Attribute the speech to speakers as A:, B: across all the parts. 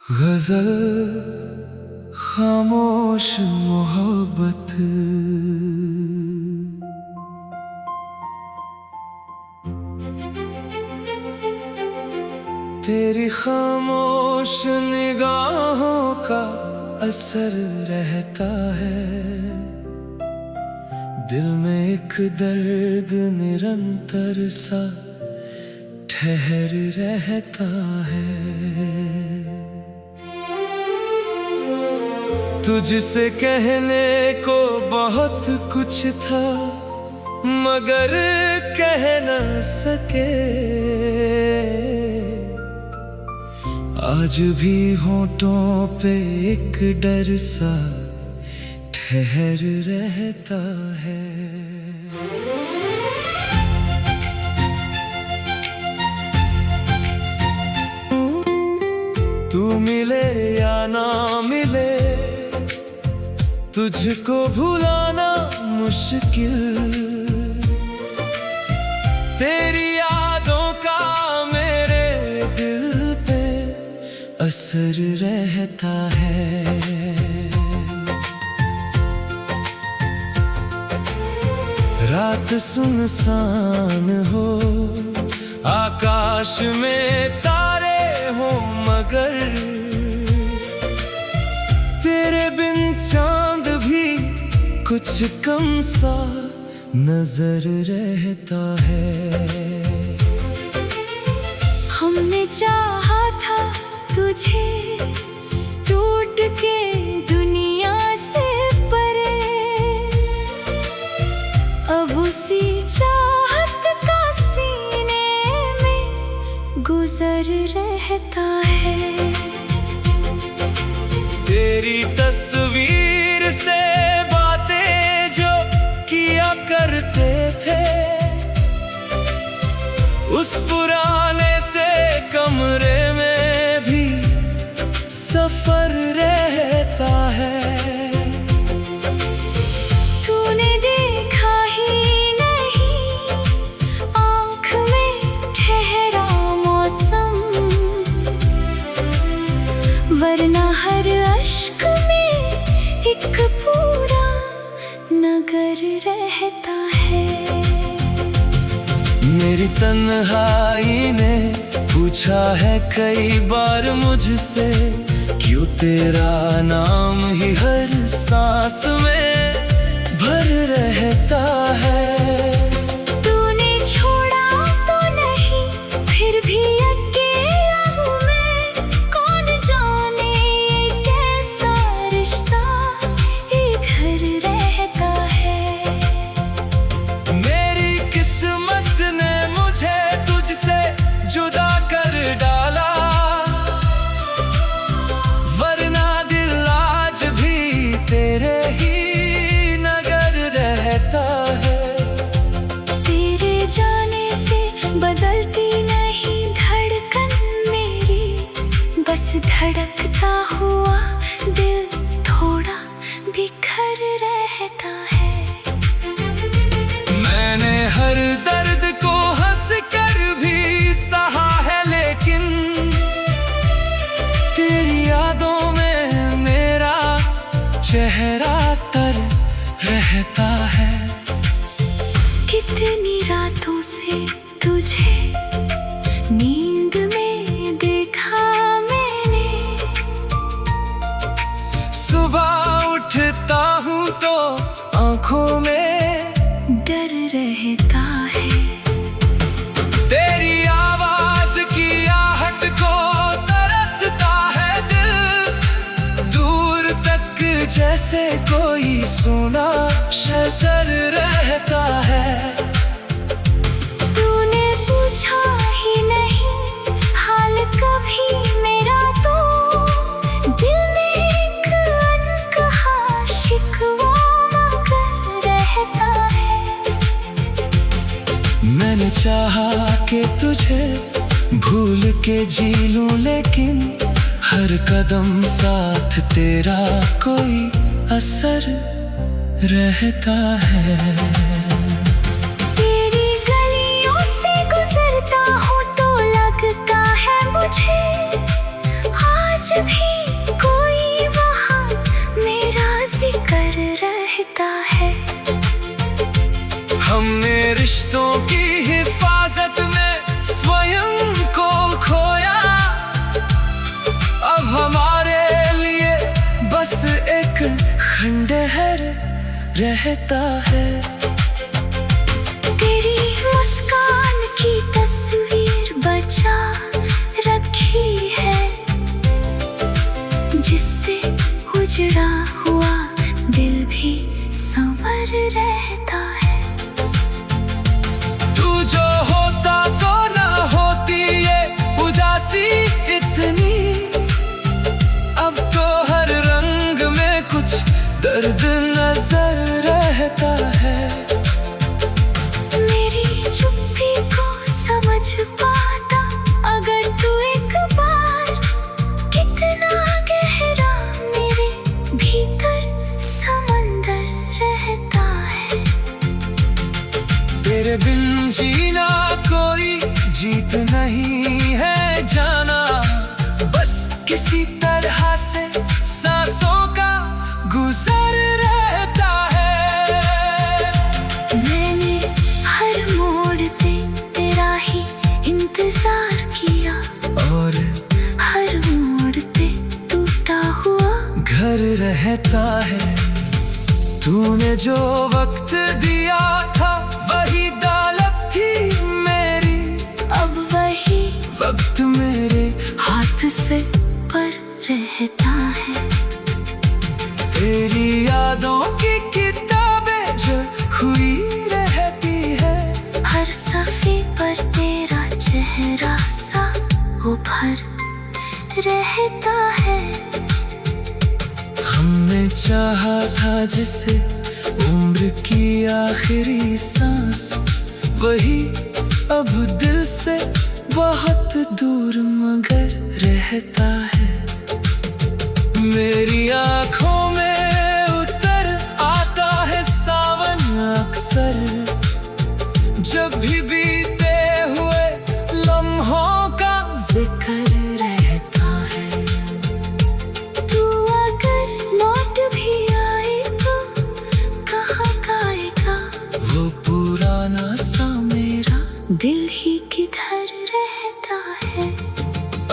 A: गजल खामोश मोहब्बत, तेरी खामोश निगाहों का असर रहता है। दिल में एक दर्द निरंतर सा ठहर रहता है। तुझसे कहने को बहुत कुछ था मगर कह न सके। आज भी होठों पे एक डर सा ठहर रहता है। तू मिले या ना मिले तुझको भुलाना मुश्किल। तेरी यादों का मेरे दिल पे असर रहता है। रात सुनसान हो आकाश में तारे हो मगर तेरे बिन चांद भी कुछ कम सा नजर रहता है।
B: हमने चाहा था तुझे टूट के दुनिया से परे, अब उसी चाहत का सीने में गुजर रहता है।
A: तेरी तस्वीर से बातें जो किया करते थे उस पुराने से कमरे में भी सफर रहता है।
B: तूने देखा ही नहीं आँख में ठहरा मौसम, वरना हर अश्क में एक पूरा नगर रहता है।
A: मेरी तन्हाई ने पूछा है कई बार मुझसे क्यों तेरा नाम ही हर सांस में भर रहता है।
B: तूने छोड़ा तो नहीं फिर भी अकेला हूँ मैं, कौन जाने ये कैसा रिश्ता एक घर रहता है।
A: मेरी किस्मत ने मुझे तुझसे जुदा कर डाला, वरना दिल आज भी तेरे ही नगर रहता है।
B: तेरे जाने से बदलती नहीं धड़कन मेरी, बस धड़कता हुआ दिल थोड़ा बिखर रहता है।
A: मैंने हर दर्द को हंस कर भी सहा है लेकिन तेरी यादों में मेरा चेहरा तर रहता है।
B: कितनी रातों से तुझे नींद में देखा मैंने,
A: सुबह उठता हूँ तो आंखों में
B: डर रहता है।
A: तेरी आवाज की आहट को तरसता है दिल, दूर तक जैसे कोई सुना शजर रहता है।
B: तूने पूछा ही नहीं हाल कभी मेरा, तो दिल में एक अनकहा शिकवा मगर रहता है।
A: मैंने चाहा कि तुझे भूल के जी लूं लेकिन हर कदम साथ तेरा कोई असर रहता है।
B: तेरी गलियों से गुजरता हूँ तो लगता है मुझे आज भी
A: रहता है।
B: तेरी मुस्कान की तस्वीर बचा रखी है, जिससे उजड़ा हुआ दिल भी संवर रहता है।
A: तू जो होता तो ना होती ये उदासी इतनी, अब तो हर रंग में कुछ दर्द नजर रहता है।
B: मेरी चुप्पी को समझ पाता अगर तू एक बार, कितना गहरा मेरे भीतर समंदर रहता है।
A: तेरे बिन जीना कोई जीत नहीं है जाना, बस किसी तरह से सांसों का गुजर रहता है।
B: मैंने हर मोड़ पे तेरा ही इंतजार किया,
A: और
B: हर मोड़ पे टूटा हुआ
A: घर रहता है। तूने जो वक्त दिया था वही दौलत थी मेरी,
B: अब वही
A: वक्त मेरे
B: हाथ से पर रहता है।
A: तेरी यादों की किताबें जो खुली रहती है,
B: हर सफ़े पर तेरा चेहरा सा उभर रहता है।
A: हमने चाहा था जिसे उम्र की आखिरी सांस, वही अब दिल से बहुत दूर मगर रहता है। मेरी आँखों में उतर आता है सावन अक्सर, जब भी बीते हुए लम्हों का जिक्र रहता है।
B: तू अगर लौट भी आए तो कहाँ गाएगा
A: वो पुराना सा मेरा
B: दिल ही किधर रहता है।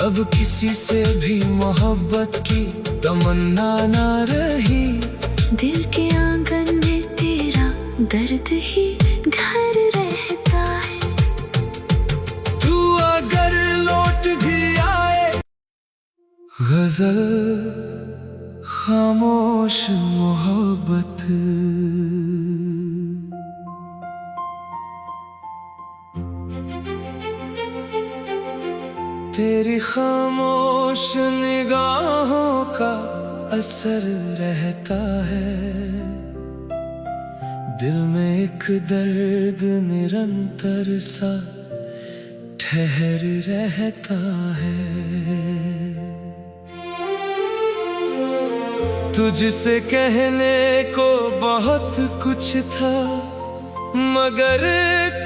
A: अब किसी से भी मोहब्बत की तमन्ना ना रही,
B: दिल के आंगन में तेरा दर्द ही घर रहता है।
A: तू अगर लौट भी आए, गजल खामोश मोहब्बत। तेरी खामोश निगाहों का असर रहता है, दिल में एक दर्द निरंतर सा ठहर रहता है। तुझसे कहने को बहुत कुछ था मगर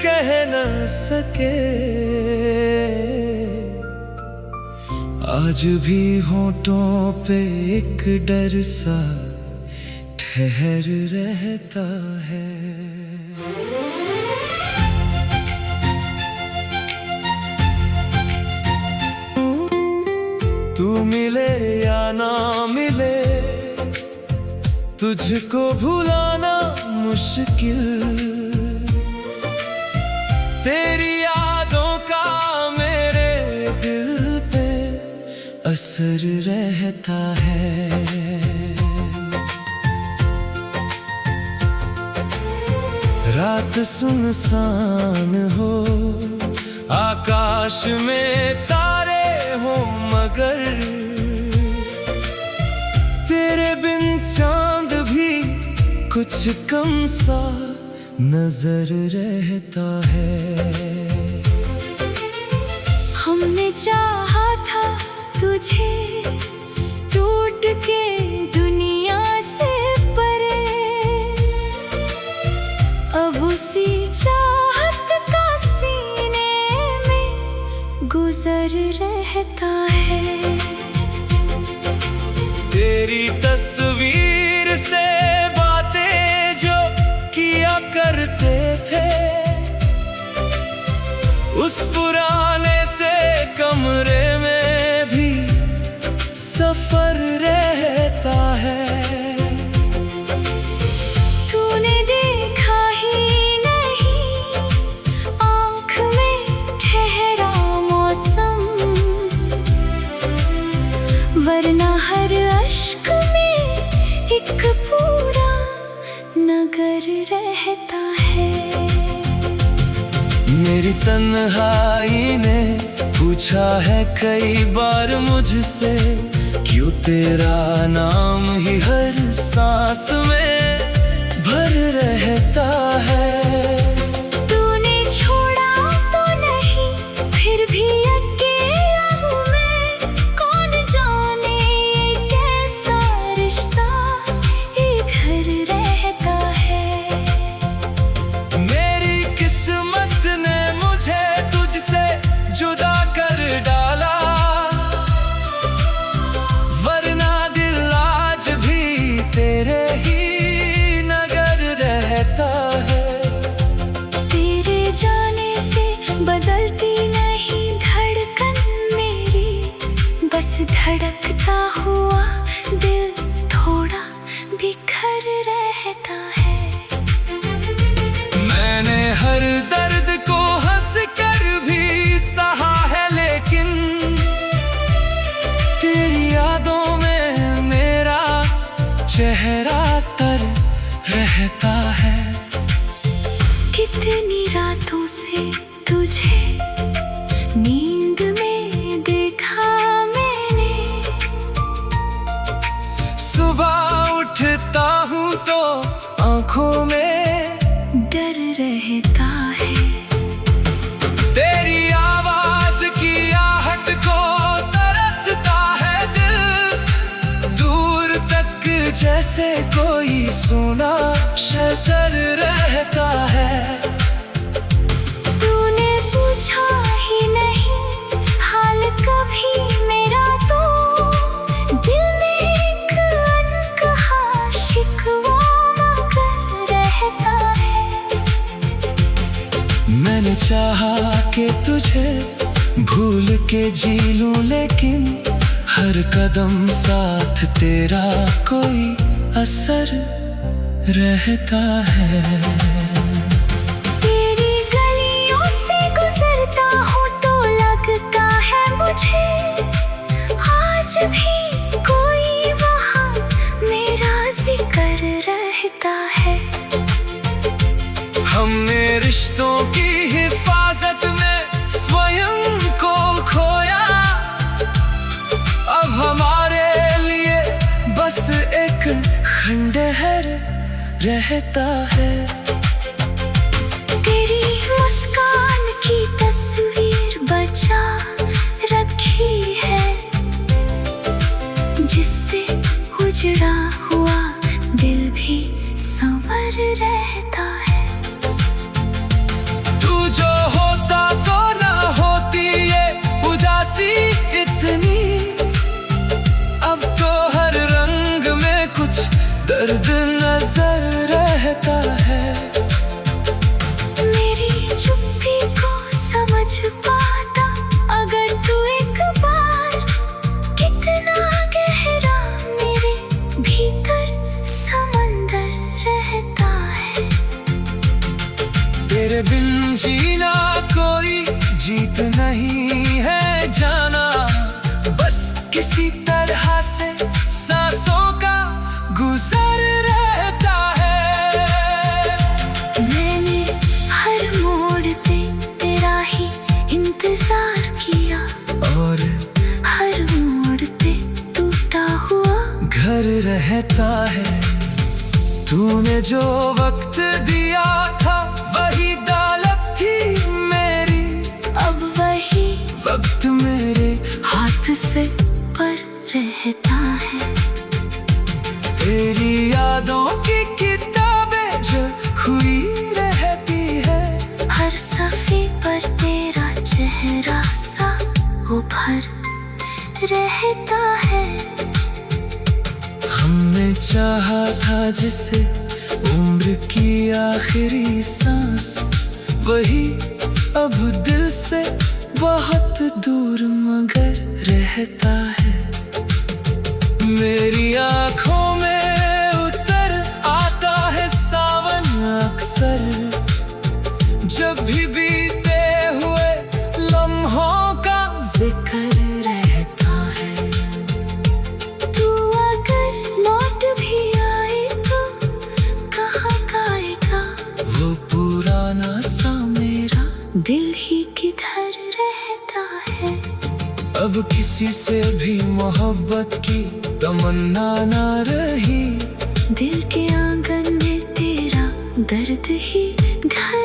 A: कह न सके, आज भी होठों पे एक डर सा ठहर रहता है। तू मिले या ना मिले, तुझको भुलाना मुश्किल, तेरी यादों का मेरे दिल पे असर रहता है। रात सुनसान हो, आकाश में तारे हो मगर तेरे बिन चांद भी कुछ कम सा नजर रहता है।
B: हमने चाहा था तुझे टूट के दुनिया से परे, अब उसी चाहत का सीने में गुजर रहता है।
A: तेरी तस्वीर से बातें जो किया करते थे, उस पुराने से कमरे में भी सफर रहता है।
B: तू वरना हर अश्क में एक पूरा नगर रहता है।
A: मेरी तन्हाई ने पूछा है कई बार मुझसे, क्यों तेरा नाम ही हर सांस में भर रहता है।
B: तूने छोड़ा तो नहीं, फिर भी अकेला हूँ मैं। कौन जाने ये कैसा रिश्ता एक घर रहता है।
A: मेरी किस्मत ने मुझे तुझसे जुदा कर डाला, वरना दिल आज भी तेरे ही नगर रहता है।
B: तेरे जाने से बदलती नहीं धड़कन मेरी, बस धड़कता हुआ दिल थोड़ा बिखर रहता है।
A: मैंने हर दर्द को हंस कर भी सहा है, लेकिन तेरी यादों में मेरा चेहरा तर रहता है।
B: कितनी रातों से तुझे नींद में देखा मैंने।
A: सुबह उठता हूँ तो आंखों में
B: डर रहता है।
A: तेरी आवाज की आहट को तरसता है दिल, दूर तक जैसे कोई सुना शजर रहता है।
B: तूने पूछा ही नहीं हाल कभी मेरा, तो दिल में एक अनकहा शिकवा मगर रहता है।
A: मैंने चाहा कि तुझे भूल के जी लूं, लेकिन हर कदम साथ तेरा कोई असर रहता है।
B: तेरी गलियों से गुजरता हूँ तो लगता है मुझे आज भी कोई वहाँ मेरा जिक्र रहता है।
A: हमने रिश्तों की हिफाजत में स्वयं को खोया, अब हमारे लिए बस एक खंडहर रहता है।
B: तेरी मुस्कान की तस्वीर बचा रखी है, जिससे उजड़ा हुआ दिल भी संवर रहता है।
A: तू जो होता तो ना होती ये उदासी इतनी, अब तो हर रंग में कुछ दर्द नजर रहता है।
B: मेरी चुप्पी को समझ पाता अगर तू एक बार, कितना गहरा मेरे भीतर समंदर रहता है।
A: तेरे बिन जीना कोई जीत नहीं है जाना, बस किसी तरह से सांसों का गुजर रहता है।
B: मैंने हर मोड़ पे तेरा ही इंतजार किया,
A: और
B: हर मोड़ पे टूटा हुआ
A: घर रहता है। तूने जो वक्त दिया था वही दौलत थी मेरी,
B: अब वही
A: वक्त मेरे
B: हाथ से पर रहता है।
A: तेरी यादों की किताबें जो खुली रहती है,
B: हर सफ़े पर तेरा चेहरा सा उभर रहता है।
A: हमने चाहा था जिसे उम्र की आखिरी सांस, वही अब दिल से बहुत दूर मगर रहता है। मेरी आँखों में उतर आता है सावन अक्सर, जब भी बीते हुए लम्हों का जिक्र रहता है। किसी से भी मोहब्बत की तमन्ना ना रही।
B: दिल के आंगन में तेरा दर्द ही घर